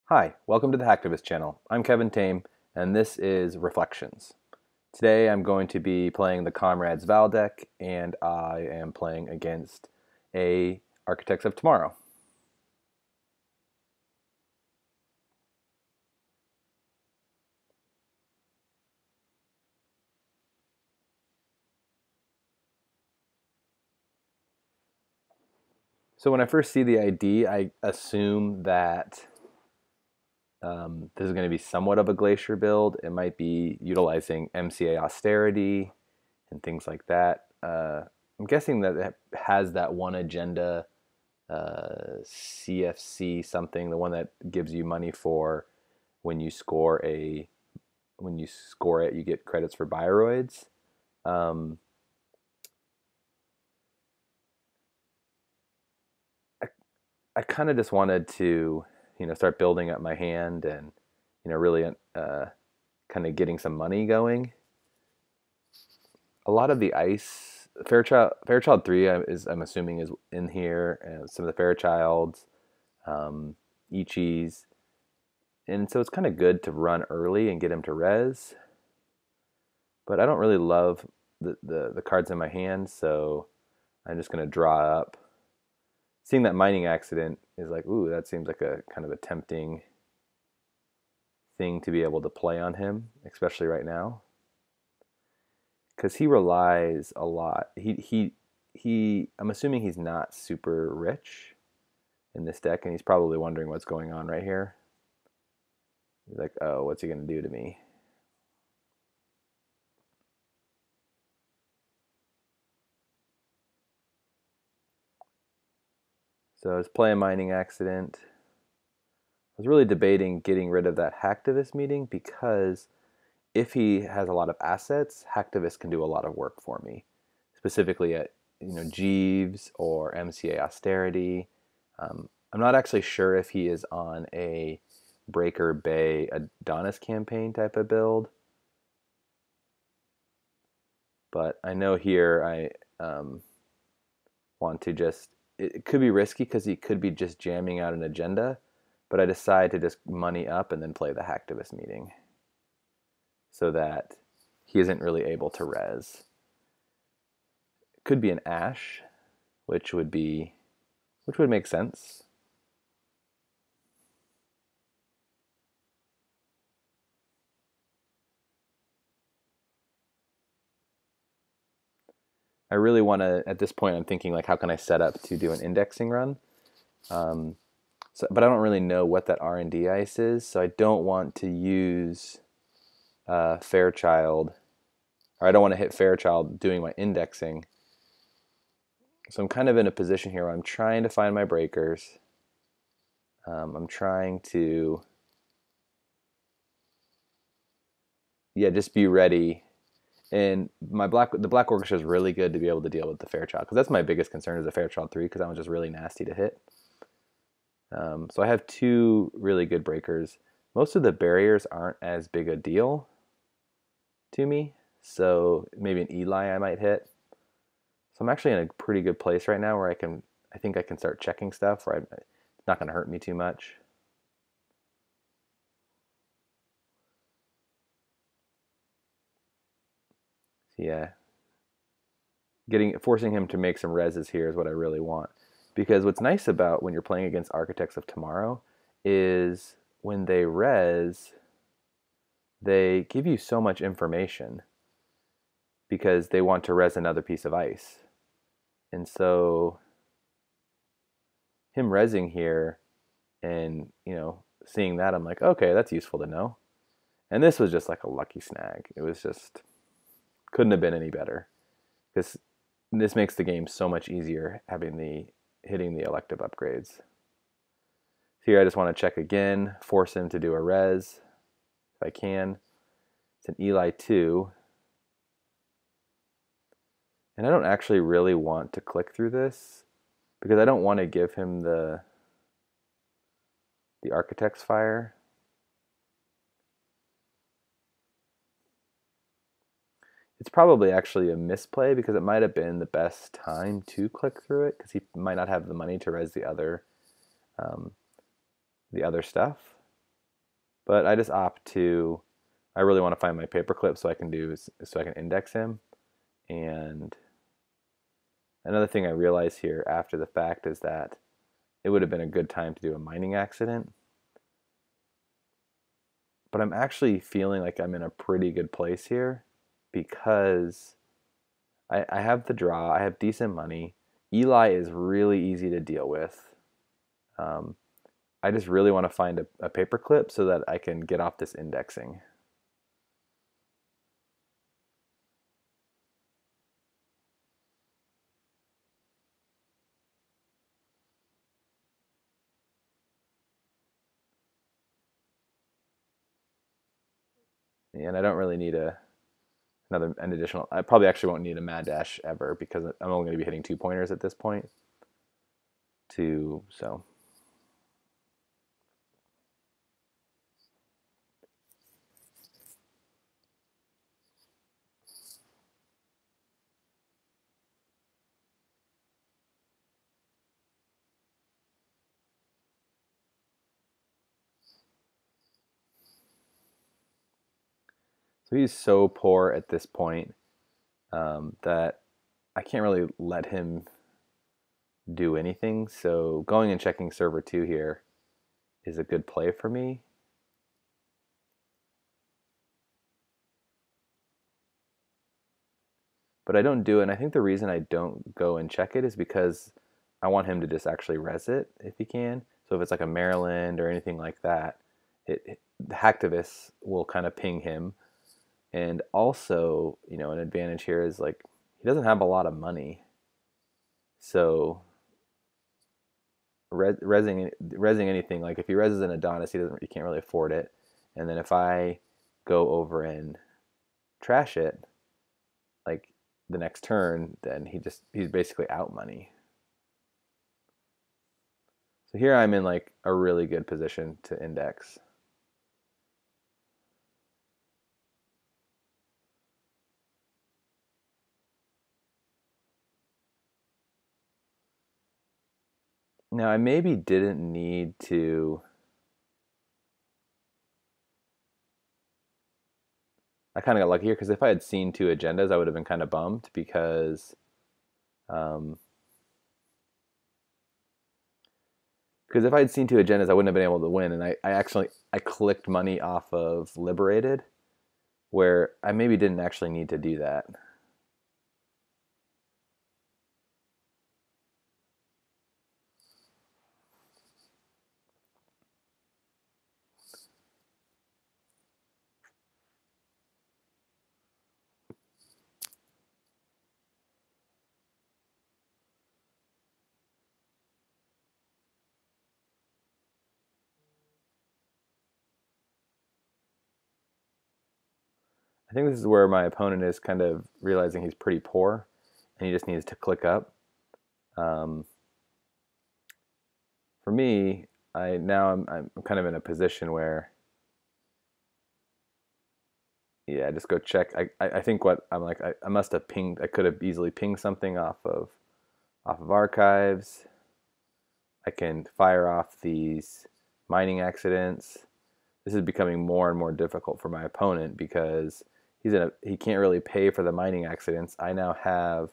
Hi, welcome to the Hacktivist channel. I'm Kevin Tame, and this is Reflections. Today I'm going to be playing the Comrades Val deck, and I am playing against a Architects of Tomorrow. So when I first see the ID, I assume that this is going to be somewhat of a Glacier build. It might be utilizing MCA austerity and things like that. I'm guessing that it has that one agenda, CFC something, the one that gives you money for when you score a when you score it, you get credits for bioroids. Um, I, I kind of just wanted to, start building up my hand and, really kind of getting some money going. A lot of the ice, Fairchild 3 I'm assuming is in here, and some of the Fairchilds, Ichis, and so it's kind of good to run early and get him to res. But I don't really love the cards in my hand, so I'm just going to draw up. Seeing that mining accident is like, ooh, that seems like a kind of a tempting thing to be able to play on him, especially right now, because he relies a lot. He. I'm assuming he's not super rich in this deck, and he's probably wondering what's going on right here. He's like, oh, what's he going to do to me? So I was playing mining accident. I was really debating getting rid of that hacktivist meeting because if he has a lot of assets, hacktivist can do a lot of work for me, specifically at Jeeves or MCA austerity. I'm not actually sure if he is on a Breaker Bay Adonis campaign type of build, but I know here I want to just. It could be risky because he could be just jamming out an agenda, but I decide to just money up and then play the hacktivist meeting so that he isn't really able to res. It could be an Ash, which would make sense. I really want to, at this point, I'm thinking like, how can I set up to do an indexing run? But I don't really know what that R&D ice is, so I don't want to use Fairchild, or I don't want to hit Fairchild doing my indexing. So I'm kind of in a position here where I'm trying to find my breakers. I'm trying to, just be ready. And the Black Orchestra is really good to be able to deal with the Fairchild, because that's my biggest concern is the Fairchild 3, because that one's just really nasty to hit. So I have two really good breakers. Most of the barriers aren't as big a deal to me, so maybe an Eli I might hit. So I'm actually in a pretty good place right now where I think I can start checking stuff where it's not going to hurt me too much. So yeah, forcing him to make some reses here is what I really want. Because what's nice about when you're playing against Architects of Tomorrow is when they res, they give you so much information because they want to res another piece of ice. And so him resing here and, seeing that, I'm like, okay, that's useful to know. And this was just like a lucky snag. It was just, couldn't have been any better. Because this makes the game so much easier hitting the elective upgrades. Here I just want to check again, force him to do a res if I can. It's an Eli 2. And I don't actually really want to click through this because I don't want to give him the Architect's Fire. It's probably actually a misplay because it might have been the best time to click through it because he might not have the money to res the other stuff. But I just opt to, I really want to find my paperclip so I can index him. And another thing I realize here after the fact is that it would have been a good time to do a mining accident. But I'm actually feeling like I'm in a pretty good place here because I have the draw, I have decent money. Eli is really easy to deal with. Um, I just really want to find a paper clip so that I can get off this indexing. And I don't really need an additional. I probably actually won't need a mad dash ever because I'm only going to be hitting 2 pointers at this point. So he's so poor at this point that I can't really let him do anything. So going and checking server 2 here is a good play for me. But I don't do it. And I think the reason I don't go and check it is because I want him to just actually res it if he can. So if it's like a Maryland or anything like that, the hacktivists will kind of ping him. And also, an advantage here is like he doesn't have a lot of money. So resing anything, like if he reses an Adonis, he can't really afford it. And then if I go over and trash it, like the next turn, then he's basically out money. So here I'm in like a really good position to index. Now I maybe didn't need to. I kind of got lucky here because if I had seen 2 agendas, I would have been kind of bummed um, because if I had seen 2 agendas, I wouldn't have been able to win. And I clicked money off of Liberated, where I maybe didn't actually need to do that. I think this is where my opponent is kind of realizing he's pretty poor, and he just needs to click up. Um, for me, I'm kind of in a position where, yeah, just go check. I think what I'm like, I must have pinged. I could have easily pinged something off of archives. I can fire off these mining accidents. This is becoming more and more difficult for my opponent because he can't really pay for the mining accidents. I now have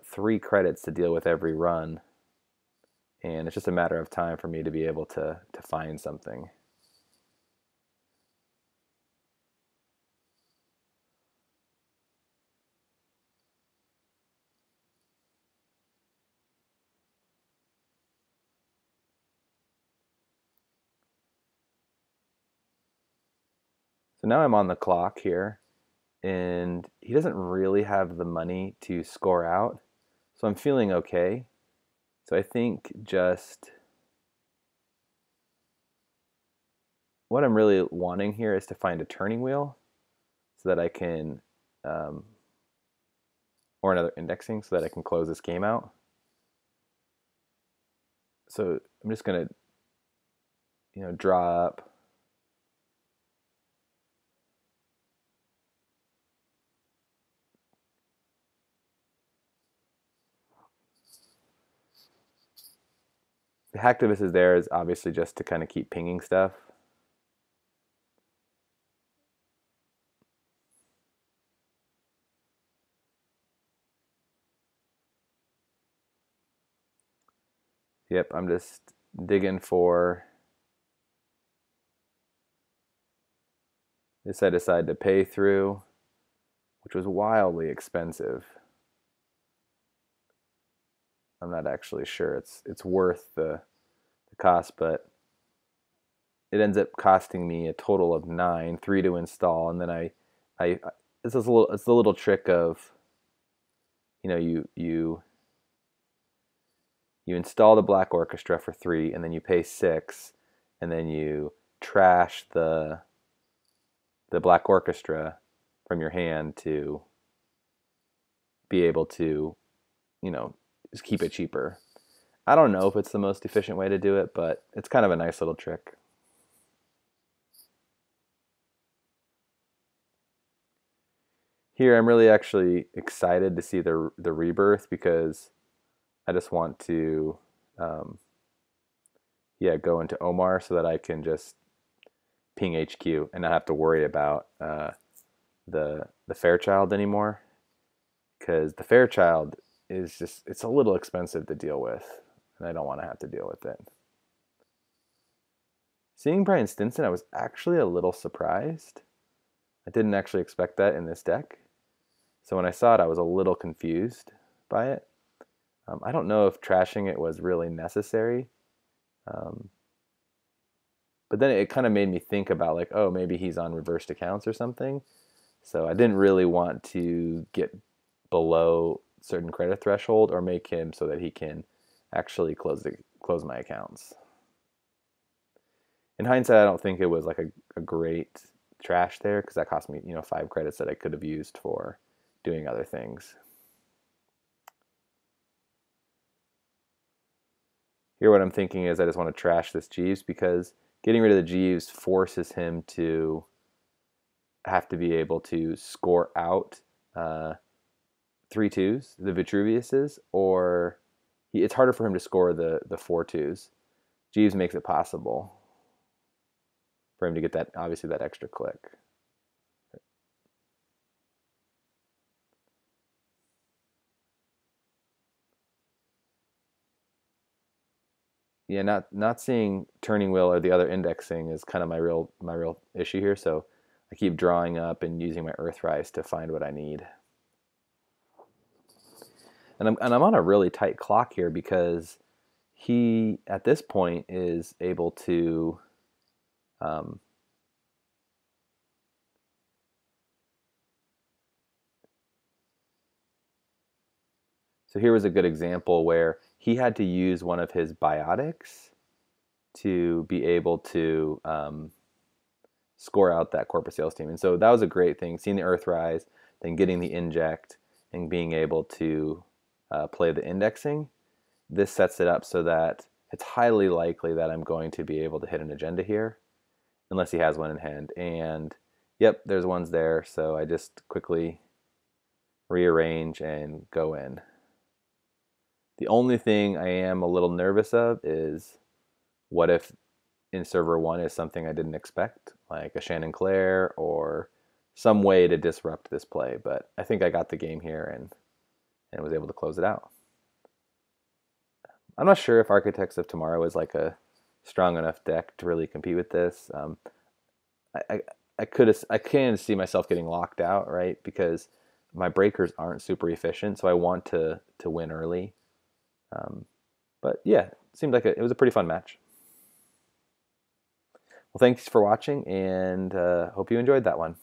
3 credits to deal with every run, and it's just a matter of time for me to be able to find something. So now I'm on the clock here, and he doesn't really have the money to score out, so I'm feeling okay. So I think just what I'm really wanting here is to find a turning wheel so that I can, um, or another indexing so that I can close this game out. So I'm just gonna, draw up. The hacktivist is there is obviously just to kind of keep pinging stuff. Yep, I'm just digging for this. I decided to pay through, which was wildly expensive. I'm not actually sure it's worth the cost, but it ends up costing me a total of 9, 3 to install, and then I it's the little trick of, you know, you install the Black Orchestra for 3, and then you pay 6, and then you trash the Black Orchestra from your hand to be able to, you know, just keep it cheaper. I don't know if it's the most efficient way to do it, but it's kind of a nice little trick. Here, I'm really actually excited to see the rebirth because I just want to, um, yeah, go into Omar so that I can just ping HQ and not have to worry about the Fairchild anymore. Because the Fairchild is just, it's a little expensive to deal with, and I don't want to have to deal with it. Seeing Brian Stinson, I was actually a little surprised. I didn't actually expect that in this deck. So when I saw it, I was a little confused by it. I don't know if trashing it was really necessary. Um, but then it kind of made me think about, like, oh, maybe he's on reversed accounts or something. So I didn't really want to get below certain credit threshold or make him so that he can actually close my accounts. In hindsight, I don't think it was like a great trash there because that cost me, 5 credits that I could have used for doing other things. Here, what I'm thinking is I just want to trash this Jeeves because getting rid of the Jeeves forces him to have to be able to score out 3-2s, the Vitruviuses, or it's harder for him to score the 4-2s. Jeeves makes it possible for him to get that, obviously, that extra click. Yeah, not seeing turning wheel or the other indexing is kind of my real issue here. So I keep drawing up and using my Earthrise to find what I need. And I'm on a really tight clock here because he at this point is able to so here was a good example where he had to use one of his biotics to be able to score out that corporate sales team. And so that was a great thing, seeing the Earthrise, then getting the inject, and being able to play the indexing. This sets it up so that it's highly likely that I'm going to be able to hit an agenda here, unless he has one in hand. And yep, there's ones there, so I just quickly rearrange and go in. The only thing I am a little nervous of is what if in server 1 is something I didn't expect, like a Shannon Clare or some way to disrupt this play. But I think I got the game here and was able to close it out. I'm not sure if Architects of Tomorrow is like a strong enough deck to really compete with this. I can see myself getting locked out, right? Because my breakers aren't super efficient, so I want to win early. But yeah, it seemed like it was a pretty fun match. Well, thanks for watching, and hope you enjoyed that one.